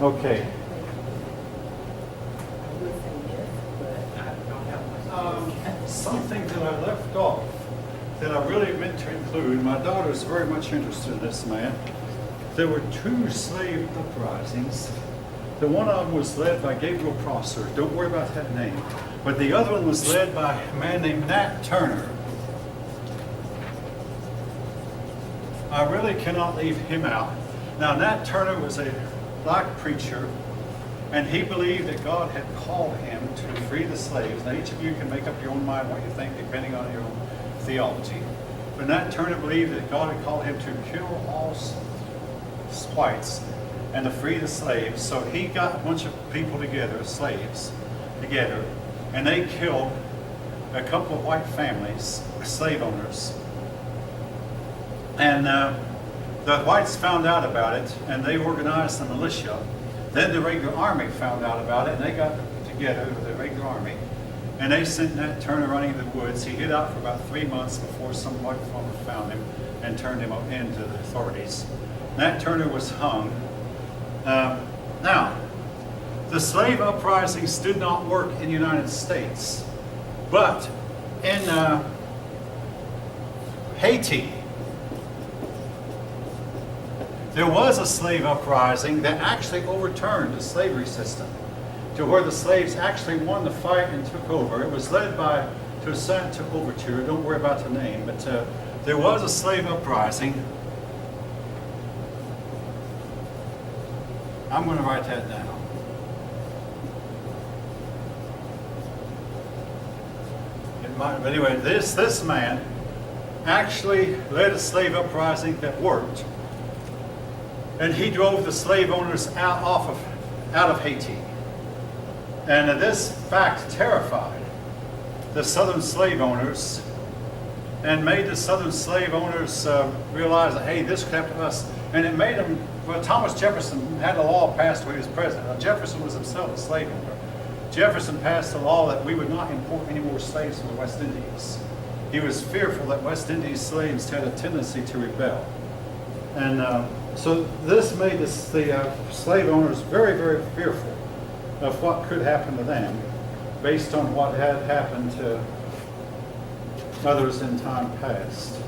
Okay. Something that I left off that I really meant to include. My daughter is very much interested in this man. There were two slave uprisings. The one of them was led by Gabriel Prosser. Don't worry about that name. But the other one was led by a man named Nat Turner. I really cannot leave him out. Now, Nat Turner was a black preacher, and he believed that God had called him to free the slaves. Now, each of you can make up your own mind what you think, depending on your own theology. But Nat Turner believed that God had called him to kill all whites and to free the slaves. So he got a bunch of people together, slaves, together, and they killed a couple of white families, slave owners. And the whites found out about it, and they organized a militia. Then the regular army found out about it, and they got together with the regular army. And they sent Nat Turner running in the woods. He hid out for about 3 months before some white farmer found him and turned him in to the authorities. Nat Turner was hung. Now, the slave uprisings did not work in the United States, but in Haiti, there was a slave uprising that actually overturned the slavery system to where the slaves actually won the fight and took over. It was led by Toussaint Louverture. Don't worry about the name, but there was a slave uprising. I'm going to write that down. But anyway, this man actually led a slave uprising that worked. And he drove the slave owners out of Haiti. And this fact terrified the southern slave owners and made the southern slave owners realize that, hey, this could happen to us. And it made them, well, Thomas Jefferson had a law passed when he was president. Now, Jefferson was himself a slave owner. Jefferson passed a law that we would not import any more slaves from the West Indies. He was fearful that West Indies slaves had a tendency to rebel. And so this made the slave owners very, very fearful of what could happen to them based on what had happened to others in time past.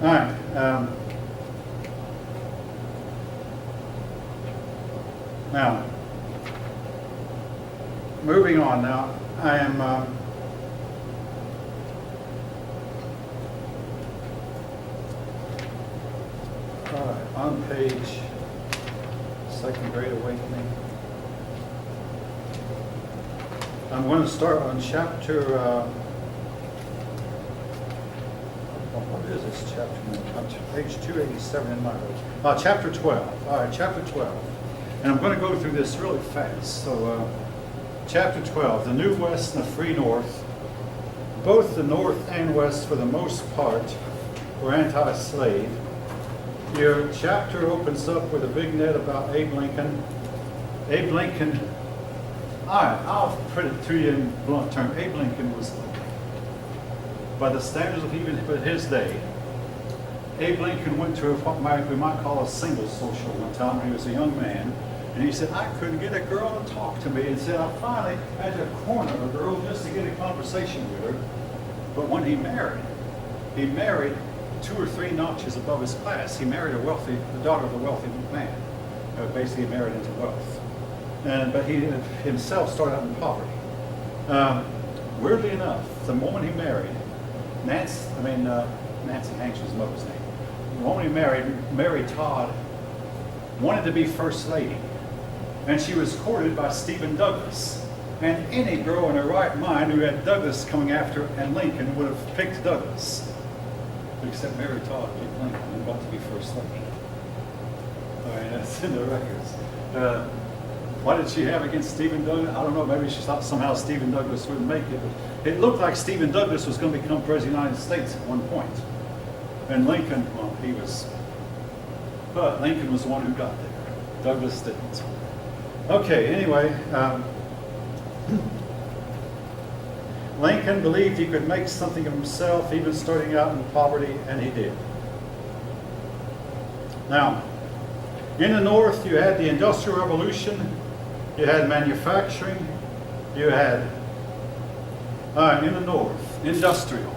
All right. Now, moving on now, I am on page Second Great Awakening. I'm going to start on chapter, what is this chapter? On page 287 in my book. Chapter 12. All right, chapter 12. And I'm going to go through this really fast. So, chapter 12, the New West and the Free North. Both the North and West, for the most part, were anti-slave. Your chapter opens up with a big net about Abe Lincoln. Abe Lincoln, I'll put it to you in blunt terms. Abe Lincoln was, by the standards of even his day, Abe Lincoln went to what we might call a single social one time when he was a young man. And he said, I couldn't get a girl to talk to me. And said, I finally had to corner a girl just to get a conversation with her. But when he married 2 or 3 notches above his class. He married the daughter of a wealthy man, basically married into wealth. But he himself started out in poverty. Weirdly enough, the moment he married, Nancy Hanks was his mother's name. The moment he married, Mary Todd wanted to be First Lady. And she was courted by Stephen Douglas. And any girl in her right mind who had Douglas coming after and Lincoln would have picked Douglas. Except Mary Todd picked Lincoln and got to be First Lady. All right, that's in the records. What did she have against Stephen Douglas? I don't know. Maybe she thought somehow Stephen Douglas wouldn't make it. But it looked like Stephen Douglas was going to become President of the United States at one point. And Lincoln, well, he was. But Lincoln was the one who got there. Douglas didn't. Okay, anyway. Lincoln believed he could make something of himself, even starting out in poverty, and he did. Now, In the North, you had the Industrial Revolution, you had manufacturing, you had, in the North, industrial.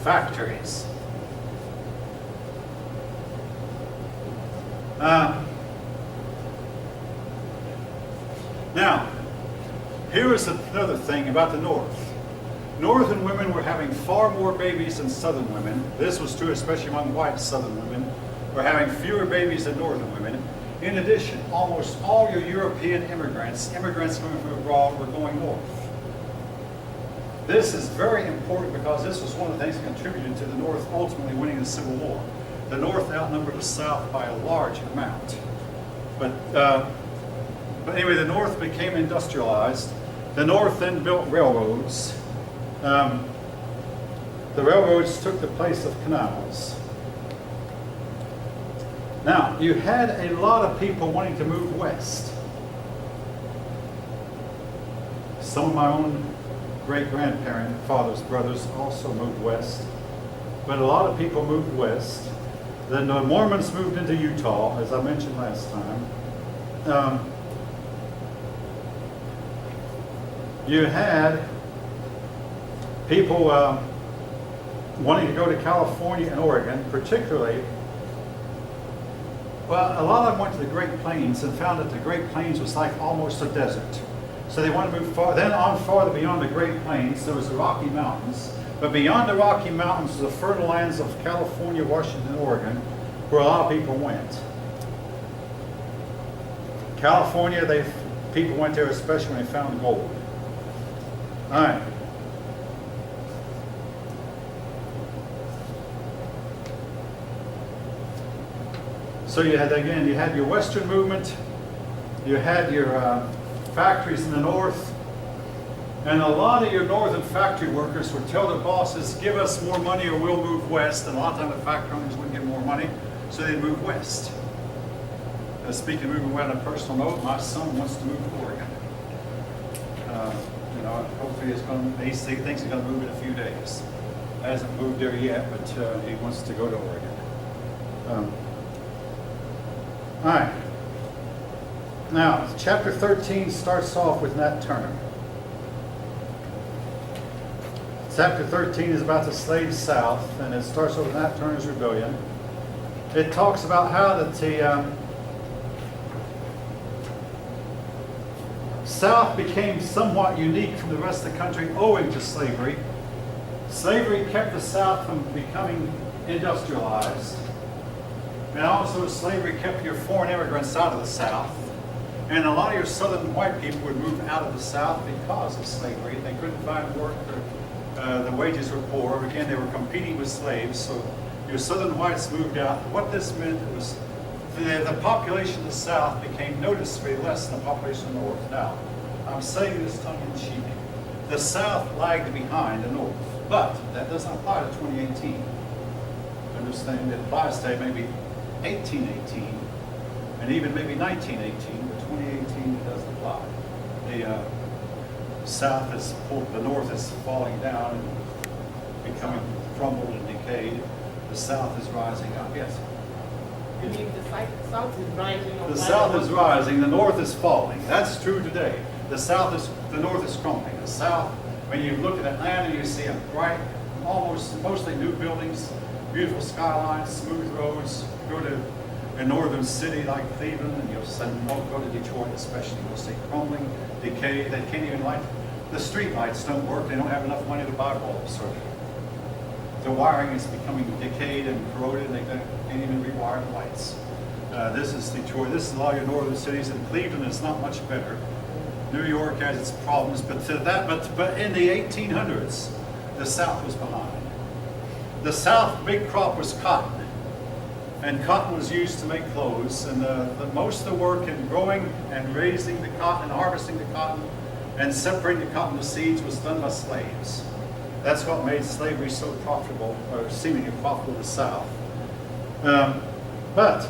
Factories. Now, here is another thing about the North. Northern women were having far more babies than Southern women. This was true especially among white Southern women. Were having fewer babies than Northern women. In addition, almost all your European immigrants coming from abroad, were going north. This is very important because this was one of the things that contributed to the North ultimately winning the Civil War. The North outnumbered the South by a large amount. But anyway, the North became industrialized. The North then built railroads. The railroads took the place of canals. Now, you had a lot of people wanting to move west. Some of my own great-grandparent, father's brothers also moved west. But a lot of people moved west. Then the Mormons moved into Utah, as I mentioned last time. You had people wanting to go to California and Oregon, particularly. Well, a lot of them went to the Great Plains and found that the Great Plains was like almost a desert. So they wanted to move far, then on farther beyond the Great Plains, there was the Rocky Mountains. But beyond the Rocky Mountains, the fertile lands of California, Washington, Oregon, where a lot of people went. California, people went there especially when they found gold. All right. So you had your Western movement, you had your factories in the North, and a lot of your Northern factory workers would tell their bosses, give us more money or we'll move west, and a lot of times the factory owners wouldn't get more money, so they'd move west. Speaking of moving west on a personal note, my son wants to move to Oregon. Hopefully he thinks he's going to move in a few days. Hasn't moved there yet, but he wants to go to Oregon. All right. Now, chapter 13 starts off with Nat Turner. Chapter 13 is about the slave South, and it starts off with Nat Turner's rebellion. It talks about how that the South became somewhat unique from the rest of the country owing to slavery. Slavery kept the South from becoming industrialized. And also slavery kept your foreign immigrants out of the South. And a lot of your Southern white people would move out of the South because of slavery. They couldn't find work, or the wages were poor. Again, they were competing with slaves, so your Southern whites moved out. What this meant was the population of the South became noticeably less than the population of the North. Now, I'm saying this tongue-in-cheek. The South lagged behind the North, but that doesn't apply to 2018. Understand, it applies to maybe 1818, and even maybe 1918, but 2018 it doesn't apply. The South is pulled, the North is falling down and becoming crumbled and decayed. The South is rising up. Yes? You mean the South is rising? The South is rising, the North is falling. That's true today. The North is crumbling. The South, when you look at Atlanta, you see a bright, mostly new buildings, beautiful skylines, smooth roads. Go to a northern city like Cleveland, and you'll go to Detroit especially, you'll see crumbling, decay. They can't even light, the street lights don't work. They don't have enough money to buy bulbs. So the wiring is becoming decayed and corroded, and they can't even rewire the lights. This is Detroit. This is a lot of your northern cities, and Cleveland is not much better. New York has its problems, but in the 1800s, the South was behind. The South big crop was cotton, and cotton was used to make clothes. And most of the work in growing and raising the cotton, harvesting the cotton, and separating the cotton to seeds was done by slaves. That's what made slavery so profitable, or seemingly profitable to the South. But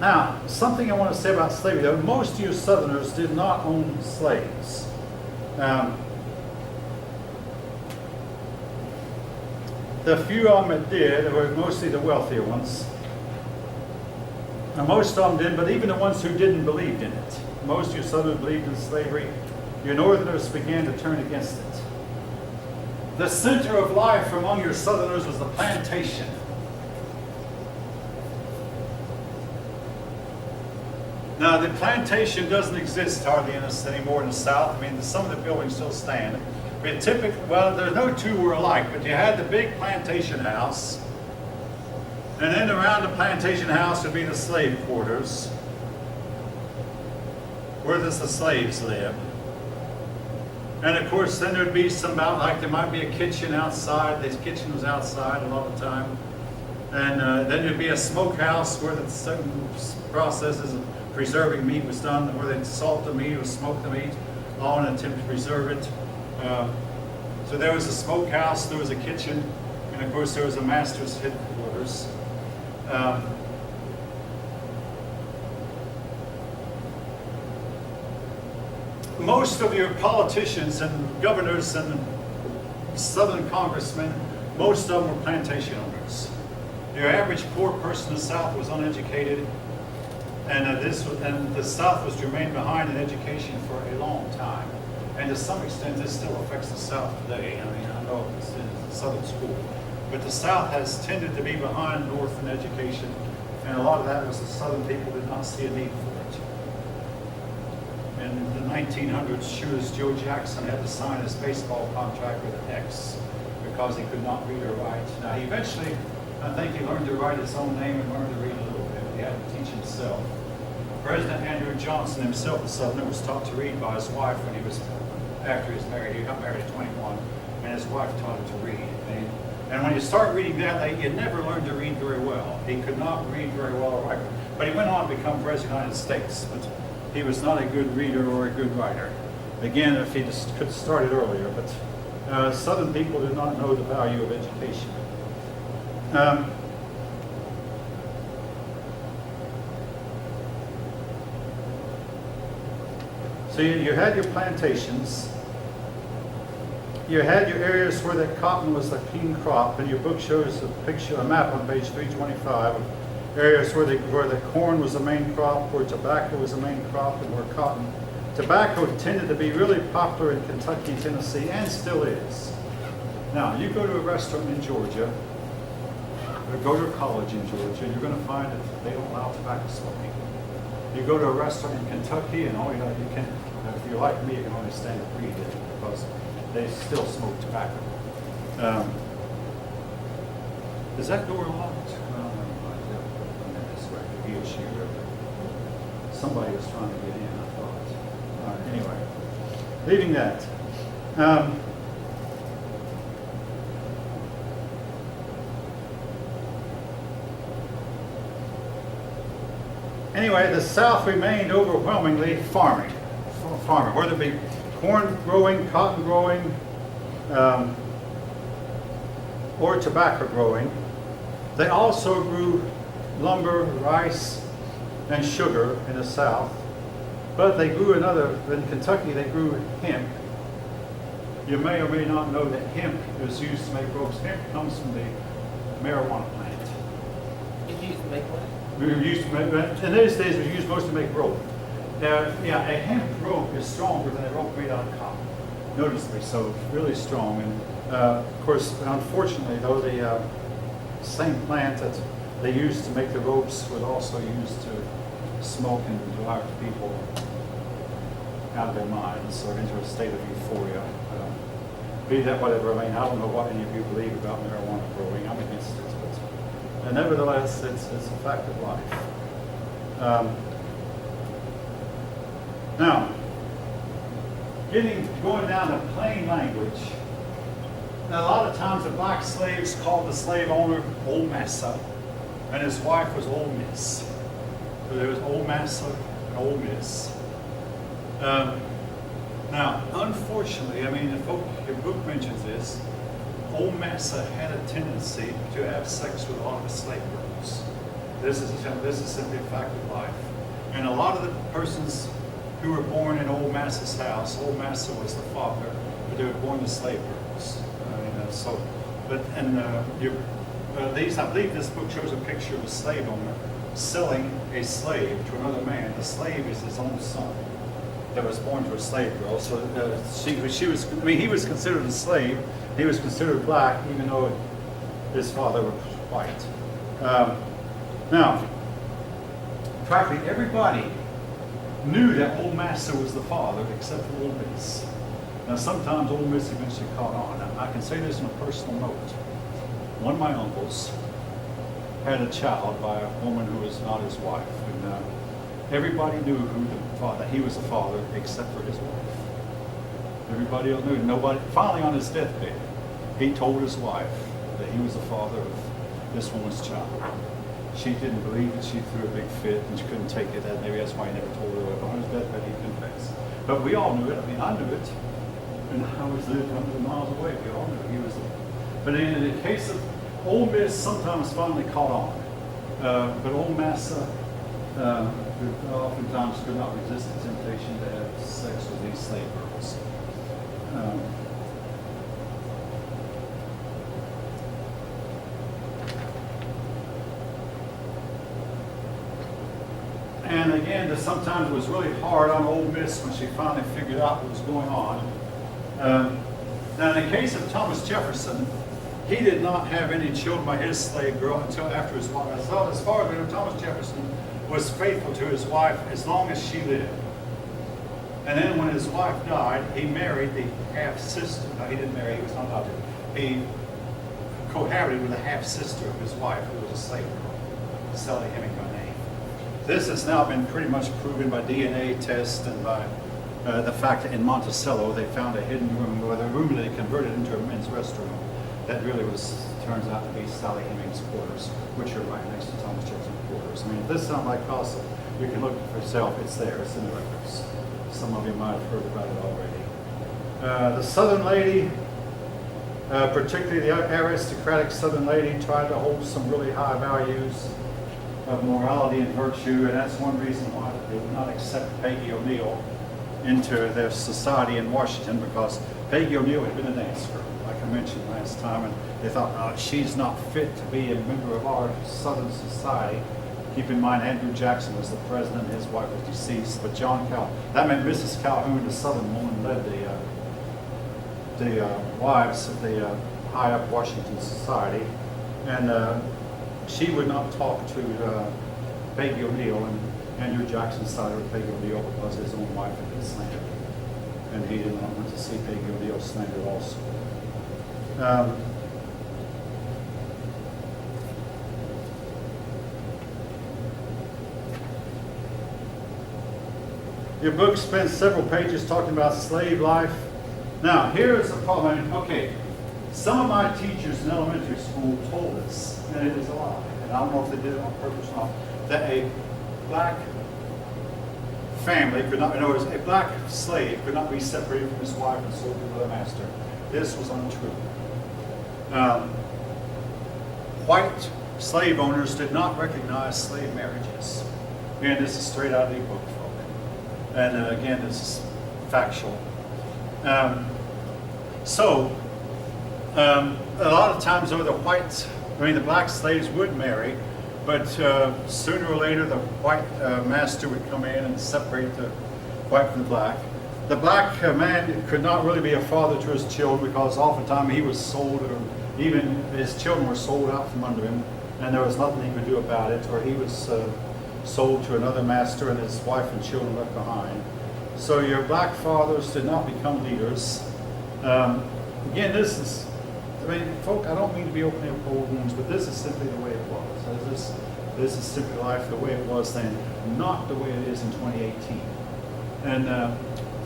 now, something I want to say about slavery, though, most of you Southerners did not own slaves. The few of them that did were mostly the wealthier ones. Now, most of them didn't, but even the ones who didn't believed in it. Most of your Southerners believed in slavery. Your Northerners began to turn against it. The center of life among your Southerners was the plantation. Now, the plantation doesn't exist hardly in us anymore in the South. I mean, some of the buildings still stand. But typically, well, there's no two were alike, but you had the big plantation house, and then around the plantation house would be the slave quarters, where the slaves lived. And of course, then there'd be some out, like there might be a kitchen outside. The kitchen was outside a lot of the time. And then there'd be a smokehouse where the certain processes of preserving meat was done, where they'd salt the meat or smoke the meat, all in an attempt to preserve it. So there was a smokehouse, there was a kitchen, and of course there was a master's headquarters. Most of your politicians and governors and Southern congressmen, most of them were plantation owners. Your average poor person in the South was uneducated, and the South was remained behind in education for a long time. And to some extent, this still affects the South today. I mean, I know it's in the Southern school, but the South has tended to be behind North in education, and a lot of that was the Southern people did not see a need for it. In the 1900s, shooters Joe Jackson had to sign his baseball contract with an X because he could not read or write. Now, he eventually, I think he learned to write his own name and learned to read a little bit. He had to teach himself. President Andrew Johnson himself, a Southerner, was taught to read by his wife when he was, after he was married. He got married at 21, and his wife taught him to read. And when you start reading that, you never learn to read very well. He could not read very well or write. But he went on to become President of the United States. But he was not a good reader or a good writer. Again, if he just could have started earlier. But Southern people did not know the value of education. So you had your plantations. You had your areas where the cotton was the king crop, and your book shows a picture, a map on page 325 of areas where the corn was the main crop, where tobacco was the main crop, and where cotton. Tobacco tended to be really popular in Kentucky and Tennessee, and still is. Now, you go to a restaurant in Georgia, or go to a college in Georgia, you're going to find that they don't allow tobacco smoking. You go to a restaurant in Kentucky, and all you can, if you're like me, you can only stand and read it because they still smoke tobacco. Is that door locked? This way, he or she, somebody was trying to get in, I thought. Anyway, leaving that. Anyway, the South remained overwhelmingly farming, whether it be corn growing, cotton growing, or tobacco growing. They also grew lumber, rice, and sugar in the South. But they grew in Kentucky, they grew hemp. You may or may not know that hemp is used to make ropes. Hemp comes from the marijuana plant. It's used to make what? We were used to make, in those days, it was used mostly to make rope. Yeah, a hemp rope is stronger than a rope made out of cotton. Noticeably so, really strong. And of course, unfortunately, though, the same plant that they used to make the ropes was also used to smoke and drive people out of their minds or into a state of euphoria. Be that whatever, I mean, I don't know what any of you believe about marijuana growing. I'm against it, but nevertheless, it's a fact of life. Now, going down to plain language, a lot of times the black slaves called the slave owner Old Massa, and his wife was Old Miss. So there was Old Massa and Old Miss. Now, unfortunately, I mean, your book mentions this, Old Massa had a tendency to have sex with a lot of the slave girls. This is simply a fact of life. And a lot of the persons who were born in Old Massa's house, Old Massa was the father, but they were born to slave girls. So these, I believe this book shows a picture of a slave owner selling a slave to another man. The slave is his own son that was born to a slave girl. So he was considered a slave. He was considered black, even though his father was white. Now, practically everybody knew that Old Master was the father, except for Old Miss. Now, sometimes Old Miss eventually caught on. Now, I can say this on a personal note. One of my uncles had a child by a woman who was not his wife, and everybody knew who the father. He was the father, except for his wife. Everybody else knew. Nobody. Finally, on his deathbed, he told his wife that he was the father of this woman's child. She didn't believe it. She threw a big fit, and she couldn't take it. That maybe that's why he never told her. But on his deathbed, he confessed. But we all knew it. I mean, I knew it, and I was lived hundreds of miles away. We all knew he was. But in the case of Old Miss, sometimes finally caught on. But Old Massa oftentimes could not resist the temptation to have sex with these slave girls. And again, sometimes it was really hard on Old Miss when she finally figured out what was going on. Now, in the case of Thomas Jefferson, he did not have any children by his slave girl until after his wife. As far as we know, Thomas Jefferson was faithful to his wife as long as she lived. And then when his wife died, he married the half-sister. No, he didn't marry, he was not allowed to. He cohabited with the half-sister of his wife, who was a slave girl, Sally Heming by name. This has now been pretty much proven by DNA tests and by the fact that in Monticello they found a hidden room, or the room that they converted into a men's restroom. That really turns out to be Sally Heming's quarters, which are right next to Thomas Jefferson's quarters. I mean, if this sounds like gossip, you can look for yourself. It's there. It's in the records. Some of you might have heard about it already. The Southern lady, particularly the aristocratic Southern lady, tried to hold some really high values of morality and virtue, and that's one reason why they would not accept Peggy O'Neill into their society in Washington, because Peggy O'Neill had been a dance girl, like I mentioned last time, and they thought, oh, she's not fit to be a member of our Southern society. Keep in mind, Andrew Jackson was the president, his wife was deceased, but that meant Mrs. Calhoun, the Southern woman, led the wives of the high up Washington society, and she would not talk to Peggy O'Neill, and Andrew Jackson sided with Peggy O'Neill because his own wife had been slandered, and he did not want to see Peggy O'Neill slandered also. Your book spends several pages talking about slave life. Now, here is the problem. Okay, some of my teachers in elementary school told us, and it was a lie, and I don't know if they did it on purpose or not, that a black family could not, in other words, a black slave could not be separated from his wife and sold to another master. This was untrue. White slave owners did not recognize slave marriages. Again, this is straight out of the book, folk. And again, this is factual. A lot of times, though, the black slaves would marry, but sooner or later the white master would come in and separate the white from the black. The black man could not really be a father to his children because oftentimes he was sold, or even his children were sold out from under him, and there was nothing he could do about it, or he was sold to another master and his wife and children left behind. So your black fathers did not become leaders. Again, this is, folk, I don't mean to be opening up old wounds, but this is simply the way it was. This is simply life the way it was then, not the way it is in 2018. And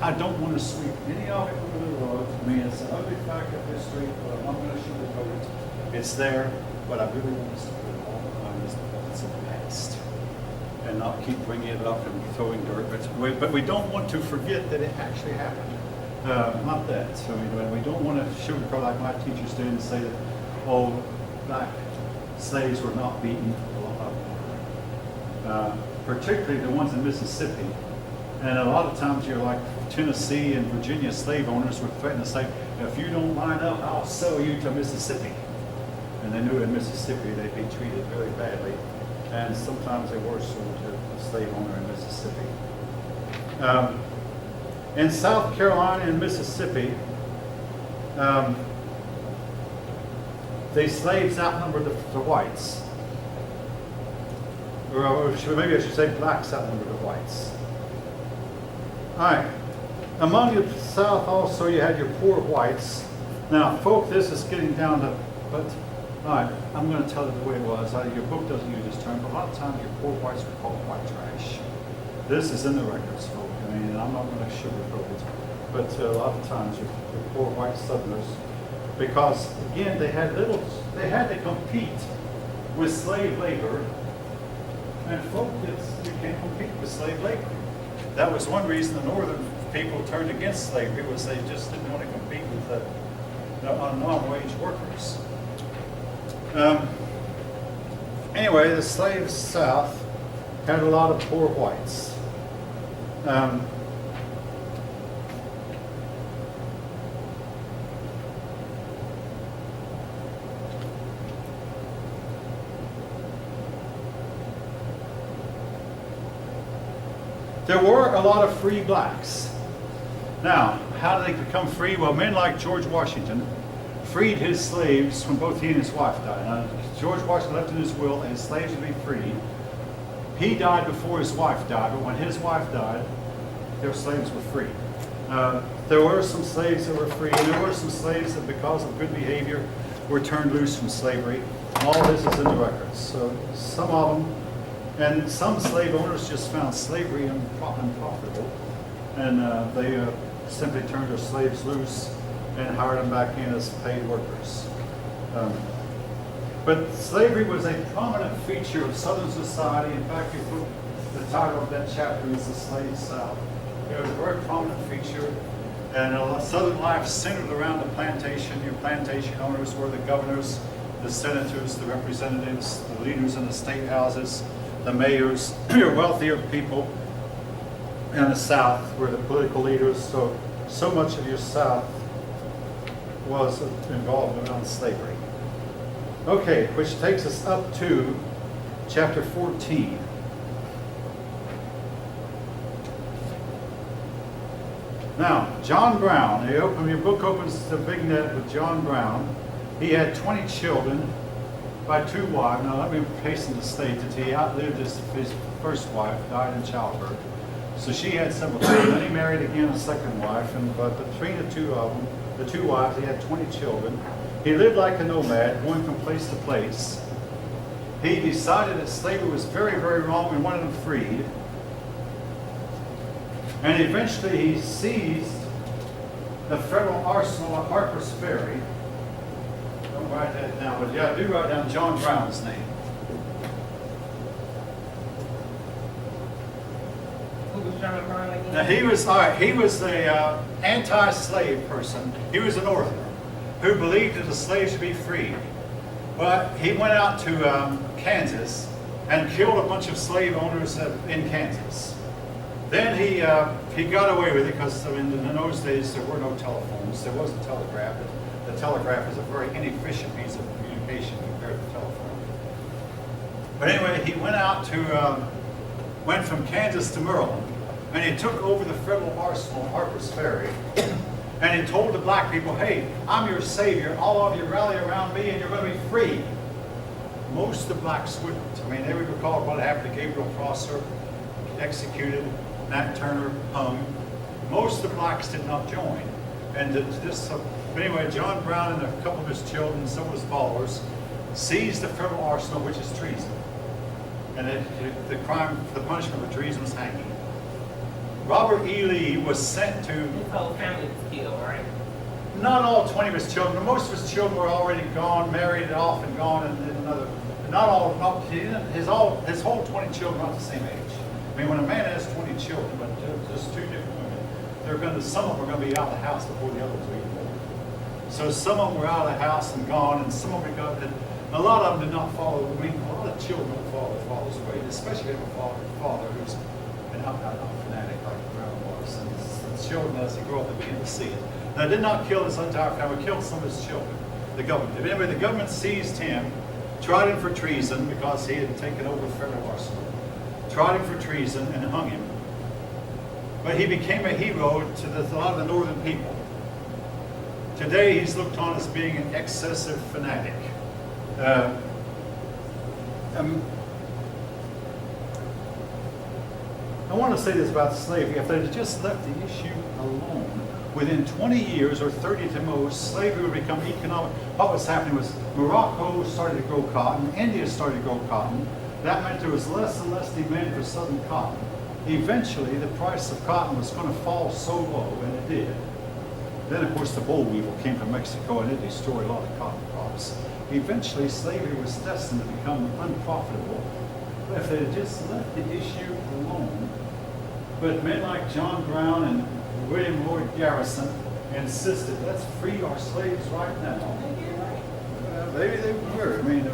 I don't want to sweep any of it under the rug. I mean, it's an ugly fact of history, but I'm not going to sugarcoat it. It's there, but I really want us to put it all behind us because it's in the past, and not keep bringing it up and throwing dirt. But we don't want to forget that it actually happened. Not that. I mean, we don't want to sugarcoat like my teachers did and say that, oh, black slaves were not beaten. Particularly the ones in Mississippi. And a lot of times you're like Tennessee and Virginia slave owners would threaten to say, if you don't line up, I'll sell you to Mississippi. And they knew in Mississippi they'd be treated very badly. And sometimes they were sold to a slave owner in Mississippi. In South Carolina and Mississippi, the slaves outnumbered the whites. Or maybe I should say blacks outnumbered the whites. All right. Among the South also you had your poor whites. Now, folk, this is getting down to, but, all right, I'm going to tell it the way it was. Your book doesn't use this term, but a lot of times your poor whites were called white trash. This is in the records, folk. I mean, I'm not going to sugarcoat it. But a lot of times your poor white Southerners, because, again, they had to compete with slave labor. And folk, you can't compete with slave labor. That was one reason the northern people turned against slavery, was they just didn't want to compete with the non-wage workers. Anyway, the slaves south had a lot of poor whites. There were a lot of free blacks. Now, how did they become free? Well, men like George Washington freed his slaves when both he and his wife died. Now, George Washington left in his will that his slaves would be free. He died before his wife died, but when his wife died, their slaves were free. There were some slaves that were free, and there were some slaves that, because of good behavior, were turned loose from slavery. All this is in the records. So some of them, and some slave owners just found slavery unprofitable, and they simply turned their slaves loose and hired them back in as paid workers. But slavery was a prominent feature of Southern society. In fact, you put the title of that chapter is The Slave South. It was a very prominent feature, and Southern life centered around the plantation. Your plantation owners were the governors, the senators, the representatives, the leaders in the state houses, the mayors. Your wealthier people in the South were the political leaders. So much of your South was involved around slavery. Okay, which takes us up to chapter 14. Now, John Brown, your book opens the big net with John Brown. He had 20 children by 2 wives. Now, let me hasten to state that he outlived his first wife, died in childbirth. So she had several children. Then he married again a second wife, but between the two of them, the 2 wives, he had 20 children. He lived like a nomad, going from place to place. He decided that slavery was very, very wrong and wanted them freed. And eventually he seized the federal arsenal at Harper's Ferry. Don't write that down, but yeah, do write down John Brown's name. Who was John Brown again? Now he was the anti-slave person. He was a Northerner who believed that the slaves should be freed. But he went out to Kansas and killed a bunch of slave owners in Kansas. Then he got away with it because in those days there were no telephones. There was a telegraph. The telegraph is a very inefficient means of communication compared to the telephone. But anyway, he went from Kansas to Maryland, and he took over the federal arsenal at Harper's Ferry. And he told the black people, hey, I'm your savior. All of you rally around me and you're going to be free. Most of the blacks wouldn't. I mean, they would recall what happened to Gabriel Prosser, executed, Nat Turner hung. Most of the blacks did not join. And but anyway, John Brown and a couple of his children and some of his followers seized the federal arsenal, which is treason. And the punishment for treason was hanging. Robert E. Lee was sent to... His whole family was killed, right? Not all 20 of his children, but most of his children were already gone, married off and gone, and another... His whole 20 children are not the same age. I mean, when a man has 20 children, but just 2 different women, some of them are going to be out of the house before the others are even born. So some of them were out of the house and gone, and some of them a lot of them did not follow. I mean, a lot of children don't follow their father's way, especially if a father who's and not a fanatic like Brown was. And his children, as they grow up, they begin to see it. Now, did not kill his entire family, killed some of his children. The government. Anyway, the government seized him, tried him for treason because he had taken over federal arsenal. Tried him for treason and hung him. But he became a hero to a lot of the northern people. Today, he's looked on as being an excessive fanatic. I want to say this about slavery. If they had just left the issue alone, within 20 years or 30 at the most, slavery would become economic. What was happening was Morocco started to grow cotton, India started to grow cotton. That meant there was less and less demand for southern cotton. Eventually, the price of cotton was going to fall so low, and it did. Then, of course, the boll weevil came from Mexico, and it destroyed a lot of cotton crops. Eventually, slavery was destined to become unprofitable. But if they had just left the issue alone, but men like John Brown and William Lloyd Garrison insisted, let's free our slaves right now. Maybe they were. I mean,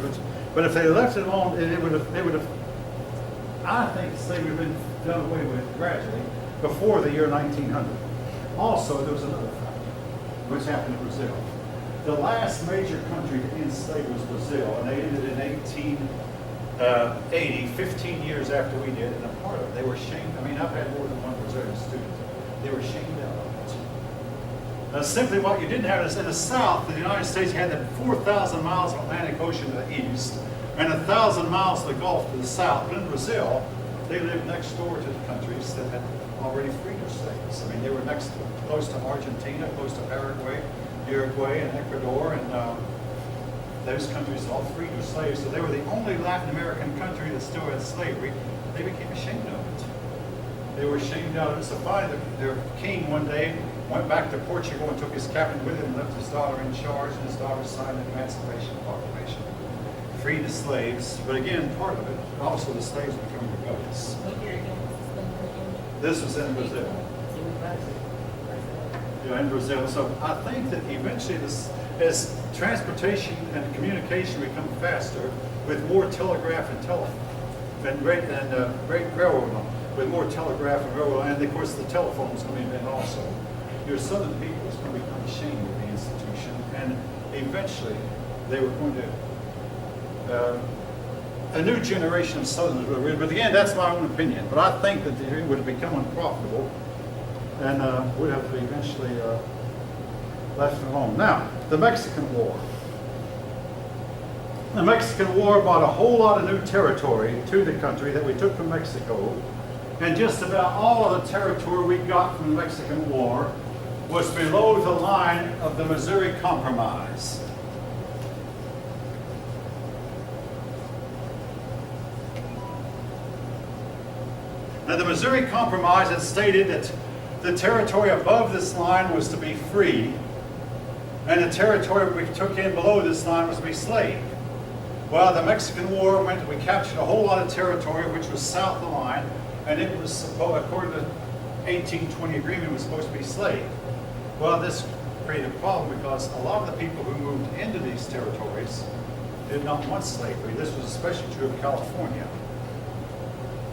but if they left it alone, they would have. I think slavery would have been done away with gradually before the year 1900. Also, there was another factor, which happened in Brazil. The last major country to end slavery was Brazil, and they ended in 1880, 15 years after we did. And a part of it, they were shamed. I mean, I've had more than one Brazilian student. They were shamed out of it. Simply what you didn't have is in the South, the United States had the 4,000 miles of Atlantic Ocean to the east and 1,000 miles of the Gulf to the south. But in Brazil, they lived next door to the countries that had already freed their slaves. I mean, they were close to Argentina, close to Paraguay, Uruguay, and Ecuador, and those countries all freed their slaves. So they were the only Latin American country that still had slavery. They became ashamed of it. They were ashamed out of it. So finally, their king one day went back to Portugal and took his cabinet with him and left his daughter in charge, and his daughter signed the Emancipation Proclamation. Freed the slaves, but again, part of it, also the slaves became rebellious. This was in Brazil. Yeah, in Brazil. So I think that eventually, as transportation and communication become faster, with more telegraph and telephone, and great railroad, with more telegraph and railroad, and of course the telephone is going to be invented also. Your southern people is going to become ashamed of the institution, and eventually they were going to. A new generation of Southerners would read, but again, that's my own opinion. But I think that it would have become unprofitable and would have eventually left it alone. Now, the Mexican War. The Mexican War brought a whole lot of new territory to the country that we took from Mexico, and just about all of the territory we got from the Mexican War was below the line of the Missouri Compromise. Now, the Missouri Compromise had stated that the territory above this line was to be free, and the territory we took in below this line was to be slave. Well, the Mexican War meant that we captured a whole lot of territory which was south of the line, and it was, according to the 1820 agreement, was supposed to be slave. Well, this created a problem because a lot of the people who moved into these territories did not want slavery. This was especially true of California.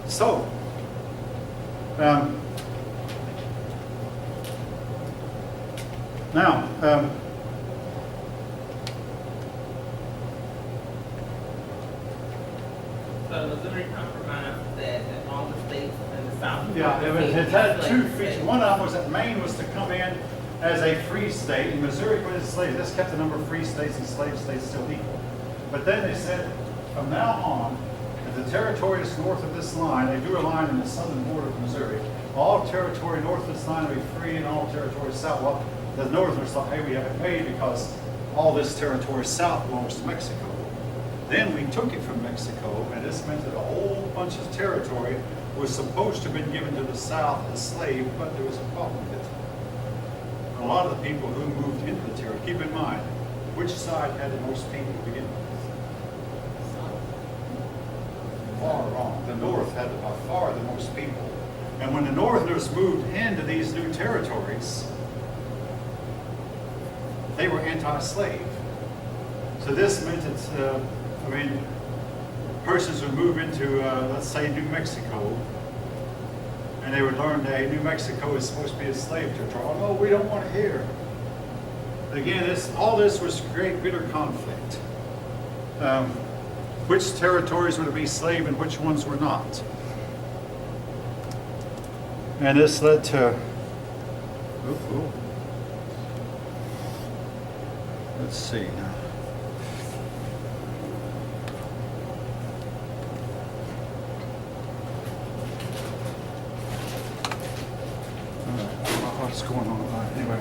So, now, So the Missouri Compromise said that all the states in the South. yeah, it had two features. One of them was that Maine was to come in as a free state, and Missouri was slaves. This kept the number of free states and slave states still equal. But then they said, from now on, if the territory is north of this line, they drew a line in the southern border of Missouri. All territory north of this line will be free, and all territory south. Well, the Northerners thought, hey, we have it made because all this territory south belongs to Mexico. Then we took it from Mexico, and this meant that a whole bunch of territory was supposed to have been given to the South as slave, but there was a problem with it. A lot of the people who moved into the territory, keep in mind, which side had the most people to begin with? Far wrong. The North had by far the most people. And when the Northerners moved into these new territories, they were anti-slave. So this meant that, persons would move into, let's say, New Mexico, And they would learn that New Mexico is supposed to be a slave territory. Oh, no, we don't want to hear. Again, all this was to create bitter conflict. Which territories were to be slave and which ones were not. And this led to, let's see now. What's going on? Anyway,